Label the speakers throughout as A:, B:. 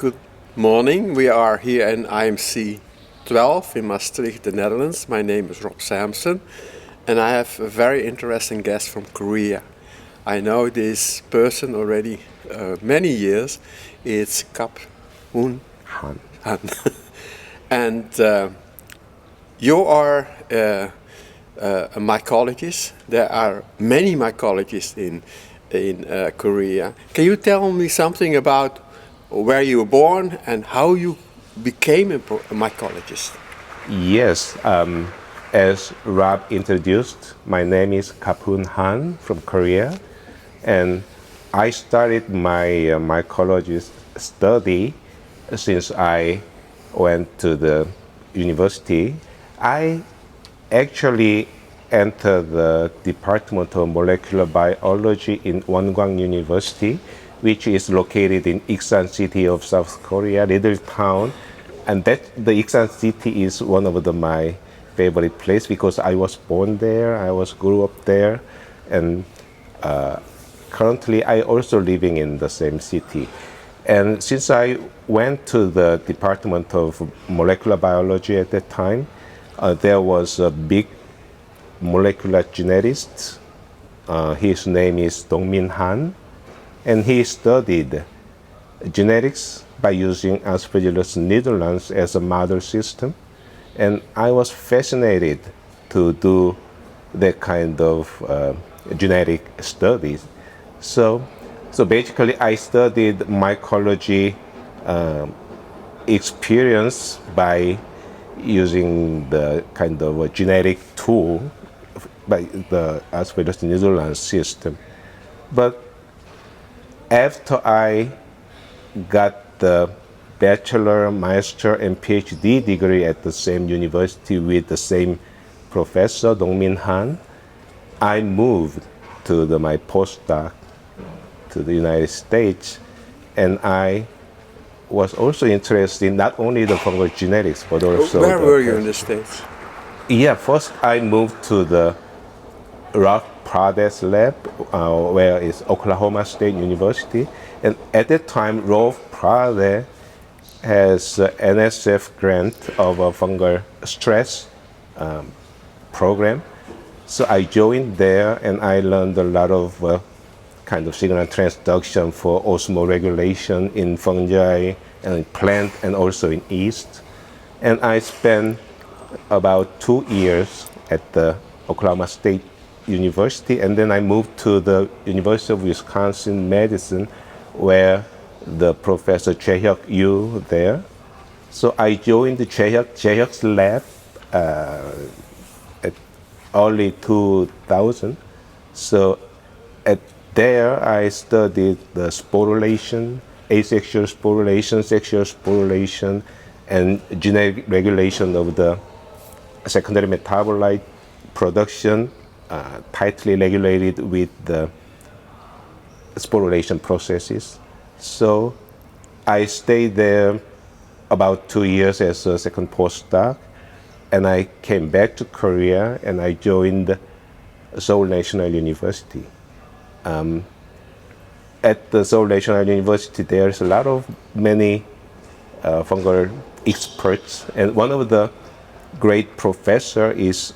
A: Good morning. We are here in IMC 12 in Maastricht, the Netherlands. My name is Rob Samson, and I have a very interesting guest from Korea. I know this person already many years. It's Kap Hoon.
B: Han.
A: And you are a mycologist. There are many mycologists in Korea. Can you tell me something about where you were born and how you became a mycologist?
B: Yes, as Rob introduced, my name is Kap Hoon Han from Korea, and I started my mycologist study since I went to the university. I actually entered the Department of Molecular Biology in Wonkwang University, which is located in Iksan City of South Korea, little town. And the Iksan City is one of my favorite place because I was born there, grew up there, and currently I also living in the same city. And since I went to the Department of Molecular Biology at that time, there was a big molecular geneticist. His name is Dong-min Han, and he studied genetics by using Aspergillus nigricans as a model system. And I was fascinated to do that kind of genetic studies. So basically, I studied mycology experience by using the kind of a genetic tool by the Aspergillus nigricans system. But after I got the bachelor, master, and PhD degree at the same university with the same professor, Dong-min Han, I moved to my postdoc to the United States, and I was also interested in not only the fungal genetics, but also
A: Where were you in the States?
B: Yeah, first I moved to the Ralph Pradès lab, where is Oklahoma State University. And at that time, Ralph Pradès has an NSF grant of a fungal stress program. So I joined there, and I learned a lot of kind of signal transduction for osmoregulation in fungi and in plant and also in yeast. And I spent about 2 years at the Oklahoma State University, and then I moved to the University of Wisconsin-Madison, where the Professor Jae-hyuk Yu there. So I joined the Jae-hyuk's lab at early 2000. So there I studied the sporulation, asexual sporulation, sexual sporulation, and genetic regulation of the secondary metabolite production, tightly regulated with the sporulation processes. So I stayed there about 2 years as a second postdoc, and I came back to Korea and I joined Seoul National University. At the Seoul National University, there's a lot of many fungal experts, and one of the great professor is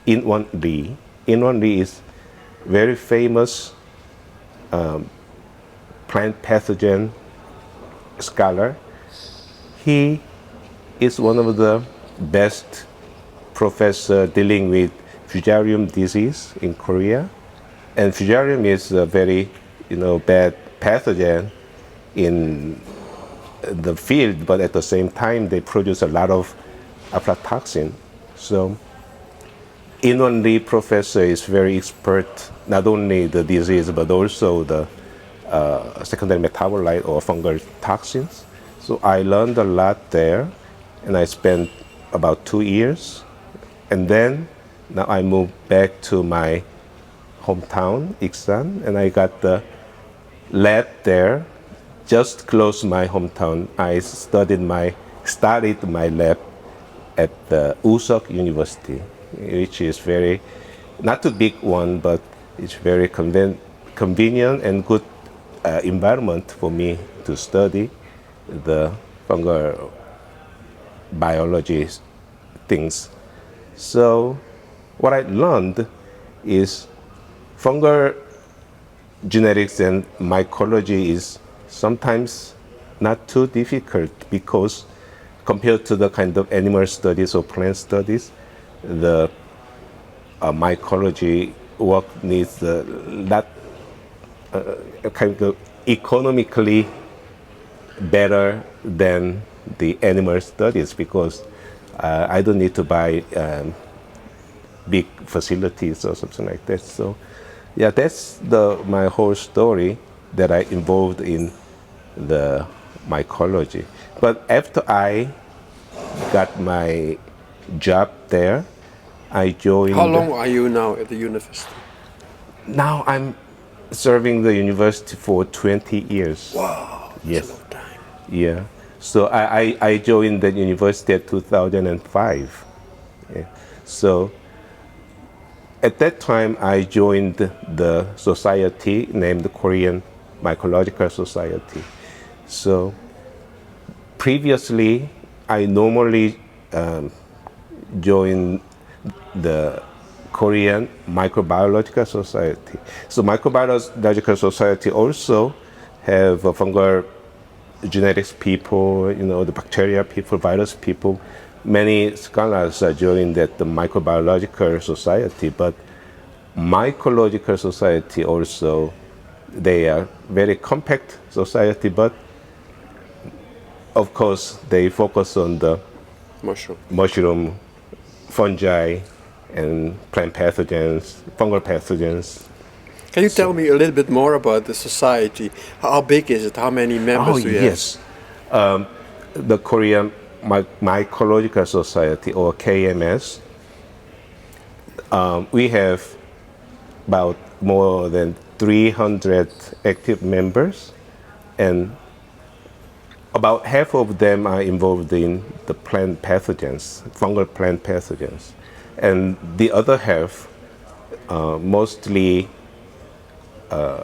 B: In-won Lee. In-won Lee is very famous plant pathogen scholar. He is one of the best professor dealing with Fusarium disease in Korea. And Fusarium is a very, bad pathogen in the field, but at the same time, they produce a lot of aflatoxin. So, In-won Lee professor is very expert, not only the disease, but also the secondary metabolite or fungal toxins. So I learned a lot there, and I spent about 2 years. And then, now I moved back to my hometown, Iksan, and I got the lab there, just close my hometown. I started my lab at the Usok University, which is very, not too big one, but it's very convenient and good environment for me to study. the fungal biology things. So what I learned is fungal genetics and mycology is sometimes not too difficult because compared to the kind of animal studies or plant studies, the mycology work needs not kind of economically better than the animal studies because I don't need to buy big facilities or something like that. So, yeah, that's my whole story that I involved in the mycology. But after I got my job there, I joined.
A: How long are you now at the university?
B: Now I'm serving the university for 20 years.
A: Wow, that's
B: Yes.
A: a long time.
B: Yeah. So I joined the university at 2005. Yeah. So at that time, I joined the society named Korean Mycological Society. So previously, I normally join the Korean Microbiological Society. So Microbiological Society also have fungal genetics people, the bacteria people, virus people. Many scholars are joining the Microbiological Society, but Mycological Society also, they are very compact society, but of course they focus on the mushroom, fungi, and plant pathogens, fungal pathogens.
A: Can you tell me a little bit more about the society? How big is it? How many members do you
B: Yes. The Korean Mycological Society, or KMS, we have about more than 300 active members, and about half of them are involved in the plant pathogens, fungal plant pathogens. And the other half mostly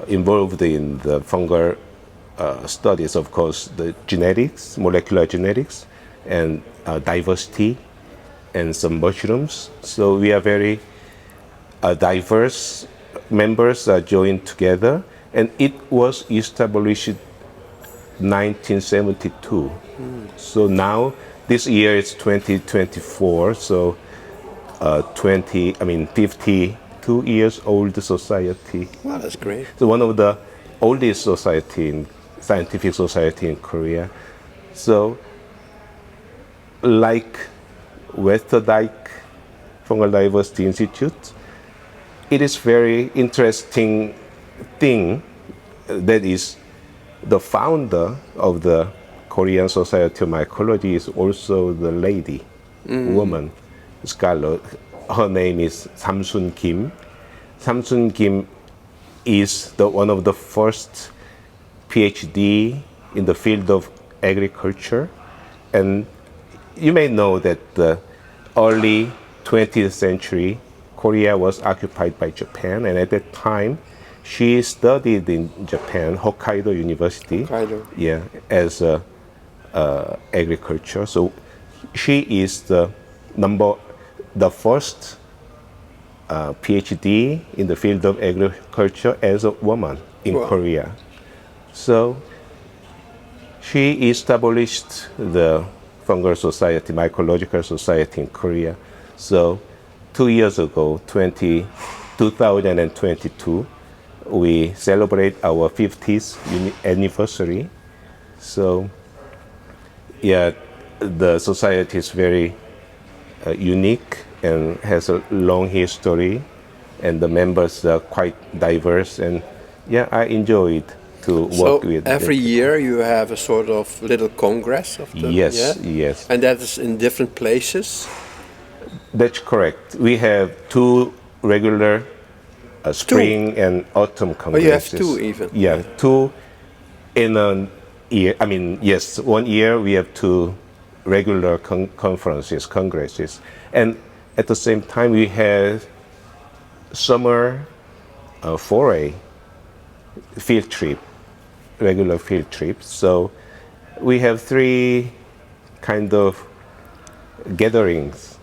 B: involved in the fungal studies, of course, the genetics, molecular genetics, and diversity, and some mushrooms. So we are very diverse members are joined together, and it was established 1972. So now this year is 2024. So 52 years old society.
A: Wow, that's great.
B: So one of the oldest scientific society in Korea. So like Westerdijk Fungal Diversity Institute, it is very interesting thing that is the founder of the Korean Society of Mycology is also the lady, woman, scholar. Her name is Samson Kim. Samson Kim is one of the first PhD in the field of agriculture. And you may know that the early 20th century, Korea was occupied by Japan, and at that time, she studied in Japan, Hokkaido University.
A: Hokkaido.
B: Yeah, as agriculture. So she is the first PhD in the field of agriculture as a woman in Korea. So she established the Fungal Society, Mycological Society in Korea. So 2 years ago, 2022, we celebrate our 50th anniversary. So, yeah, the society is very unique and has a long history, and the members are quite diverse. And yeah, I enjoyed to work with.
A: So every year you have a sort of little congress of them.
B: Yes, yes.
A: And that is in different places.
B: That's correct. We have 2 regular spring and autumn congresses.
A: Oh, you have 2 even?
B: Yeah, 2 in a year. Yes, 1 year we have 2 regular conferences, congresses. And at the same time, we have summer foray field trip, regular field trips. So we have three kind of gatherings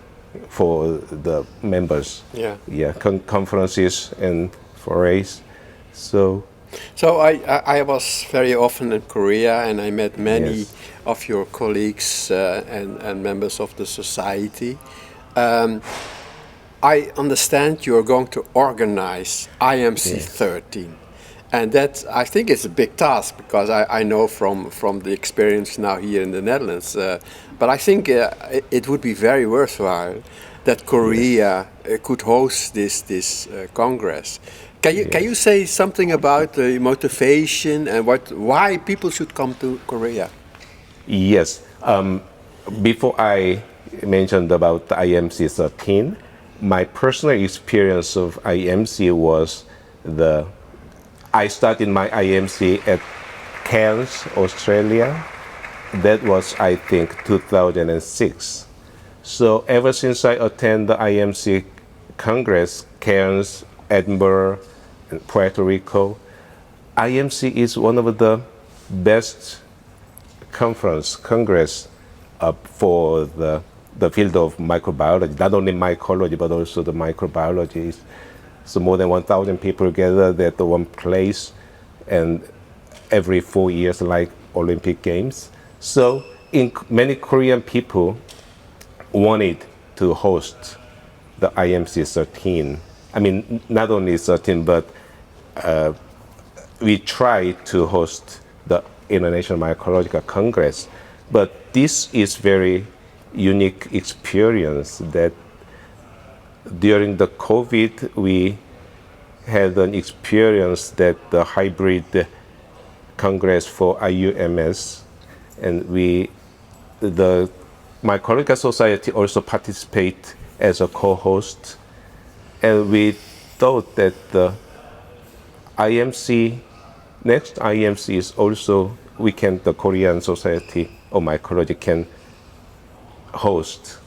B: for the members.
A: Yeah.
B: Yeah, conferences and forays. So
A: So I was very often in Korea, and I met many
B: yes,
A: of your colleagues and members of the society. Um, I understand you're going to organize IMC
B: yes,
A: 13. And that, I think, is a big task because I know from the experience now here in the Netherlands. But I think it would be very worthwhile that
B: yes,
A: Korea could host this Congress. Can you
B: yes.
A: say something about the motivation and why people should come to Korea?
B: Yes. Before I mentioned about the IMC 13, my personal experience of IMC was the I started my IMC at Cairns, Australia. That was, I think, 2006. So ever since I attend the IMC Congress, Cairns, Edinburgh, and Puerto Rico, IMC is one of the best congress for the field of microbiology, not only mycology, but also the microbiology. So more than 1,000 people gathered at the one place, and every 4 years, like Olympic Games. So many Korean people wanted to host the IMC 13. I mean, not only 13, but we tried to host the International Mycological Congress. But this is very unique experience that during the COVID, we had an experience that the hybrid congress for IUMS, and the Mycological Society also participate as a co-host, and we thought that the IMC, next IMC is also, the Korean Society of Mycology can host,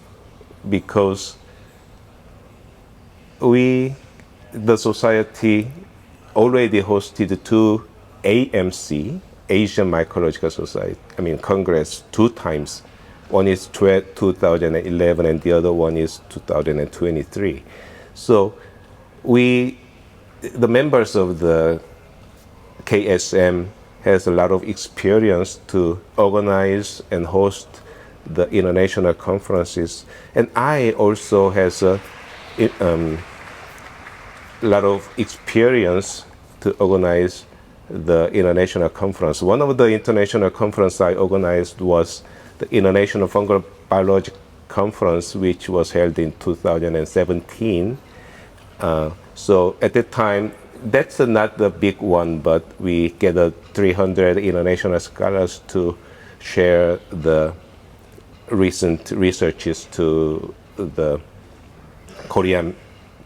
B: because the society already hosted two AMC, Asian Mycological Society, Congress, 2 times. One is 2011 and the other one is 2023. So the members of the KSM has a lot of experience to organize and host the international conferences. And I also has a lot of experience to organize the international conference. One of the international conference I organized was the International Fungal Biology Conference, which was held in 2017. So at that time, that's not the big one, but we gathered 300 international scholars to share the recent researches to the Korean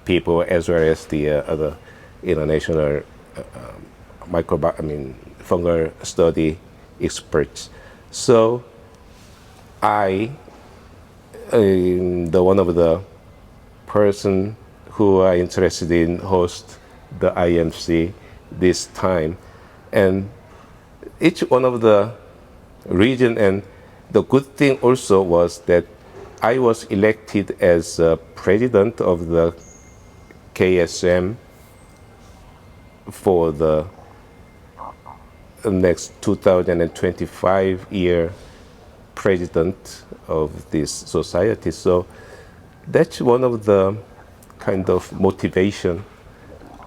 B: people as well as the other international fungal study experts. So I am one of the person who are interested in host the IMC this time, and each one of the region. And the good thing also was that I was elected as president of the KSM for the next 2025 year president of this society. So that's one of the kind of motivation.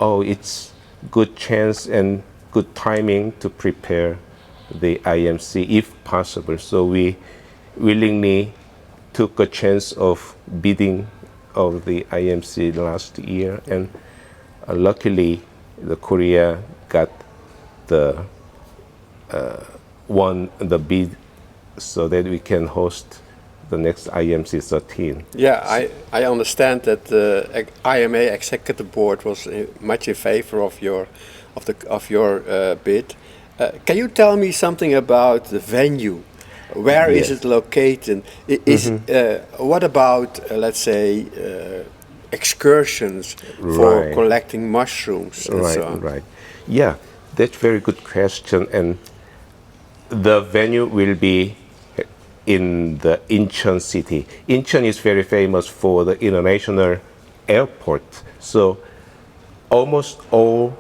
B: Oh, it's good chance and good timing to prepare the IMC if possible. So we willingly took a chance of bidding of the IMC last year, and luckily the Korea got the won the bid so that we can host the next IMC 13.
A: Yeah, I understand that the IMA executive board was much in favor of your bid. Can you tell me something about the venue? Where is it located? What about, let's say, excursions for collecting mushrooms and so on?
B: Right. Yeah, that's very good question. And the venue will be in the Incheon city. Incheon is very famous for the international airport. So almost all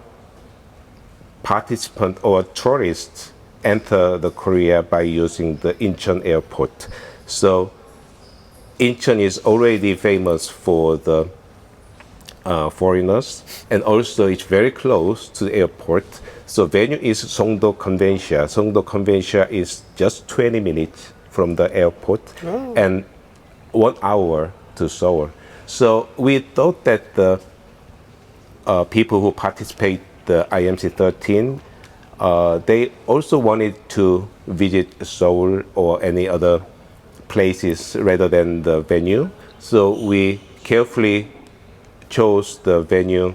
B: participants or tourists enter the Korea by using the Incheon airport. So Incheon is already famous for the foreigners, and also it's very close to the airport. So venue is Songdo Convention. Songdo Convention is just 20 minutes from the airport and 1 hour to Seoul. So we thought that the people who participate the IMC 13, they also wanted to visit Seoul or any other places rather than the venue. So we carefully chose the venue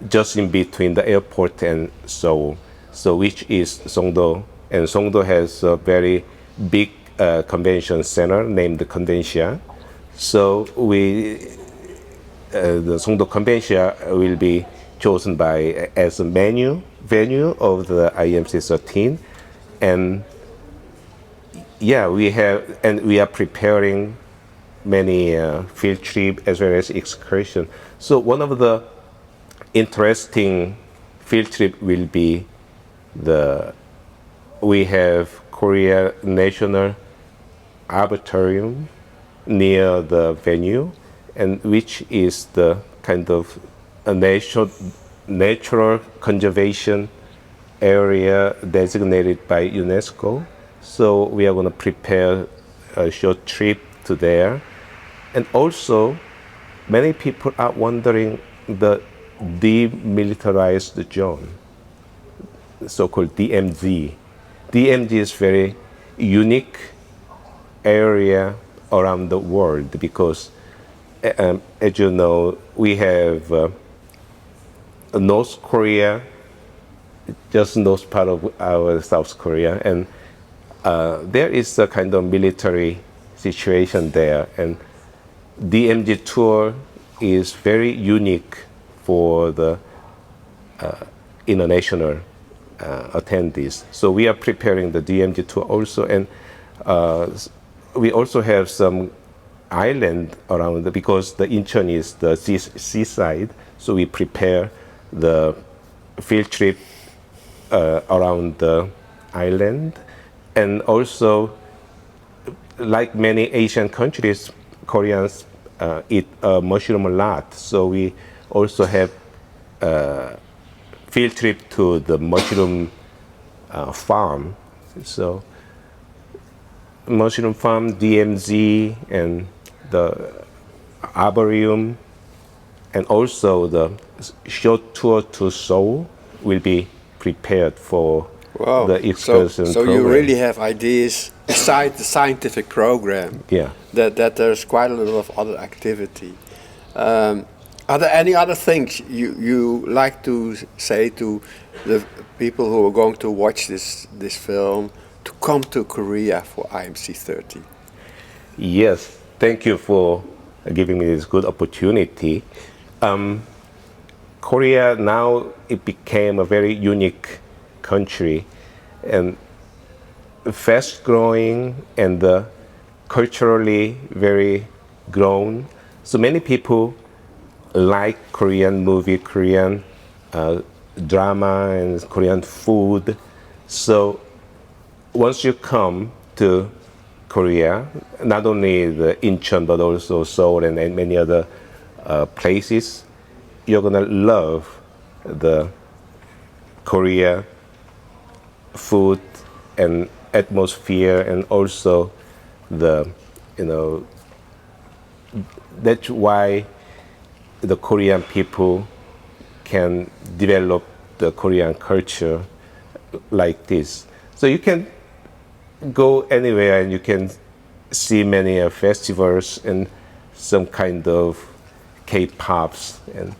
B: just in between the airport and Seoul, so which is Songdo. And Songdo has a very big convention center named Convention. So the Songdo Convention will be chosen by as a venue of the IMC 13, and yeah, we are preparing many field trip as well as excursion. So one of the interesting field trip will be we have Korea National Arboretum near the venue, and which is the kind of a natural conservation area designated by UNESCO. So we are going to prepare a short trip to there. And also, many people are wondering the demilitarized zone, so-called DMZ. DMZ is very unique area around the world because, as you know, we have North Korea, just north part of our South Korea, and there is a kind of military situation there, and DMZ tour is very unique for the international attendees. So we are preparing the DMZ tour also, and we also have some island around because the Incheon is the seaside. So we prepare the field trip around the island, and also, like many Asian countries, Koreans eat mushroom a lot. So we also have field trip to the mushroom farm. So mushroom farm, DMZ, and the arboretum, and also the short tour to Seoul will be prepared for the excursion
A: so
B: program.
A: you really have ideas besides the scientific program.
B: Yeah.
A: That there's quite a lot of other activity. Are there any other things you like to say to the people who are going to watch this film to come to Korea for IMC 30?
B: Yes, thank you for giving me this good opportunity. Korea now, it became a very unique country and fast growing and culturally very grown. So many people like Korean movie, Korean drama, and Korean food. So once you come to Korea, not only the Incheon but also Seoul and many other places, you're gonna love the Korea food and atmosphere, and also that's why the Korean people can develop the Korean culture like this. So you can go anywhere and you can see many festivals and some kind of K-pops, and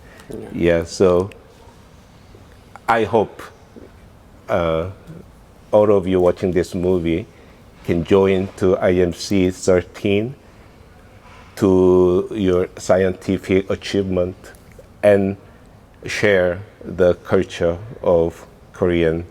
B: so I hope all of you watching this movie can join to IMC 13 to your scientific achievement and share the culture of Korean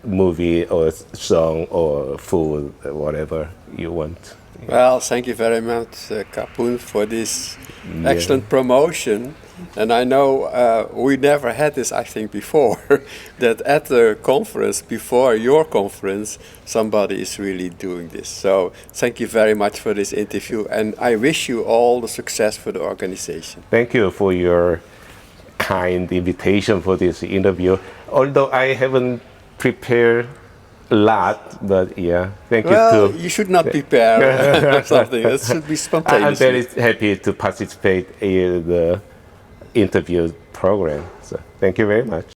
B: movie or song or food, whatever you want.
A: Well, thank you very much, Kap Hoon, for this excellent promotion. And I know we never had this, I think, before, that at the conference, before your conference, somebody is really doing this. So thank you very much for this interview, and I wish you all the success for the organization.
B: Thank you for your kind invitation for this interview. Although I haven't prepared a lot, but yeah, thank you
A: Well,
B: too.
A: you should not prepare something. It should be spontaneous.
B: I'm very happy to participate in the interview program. So thank you very much.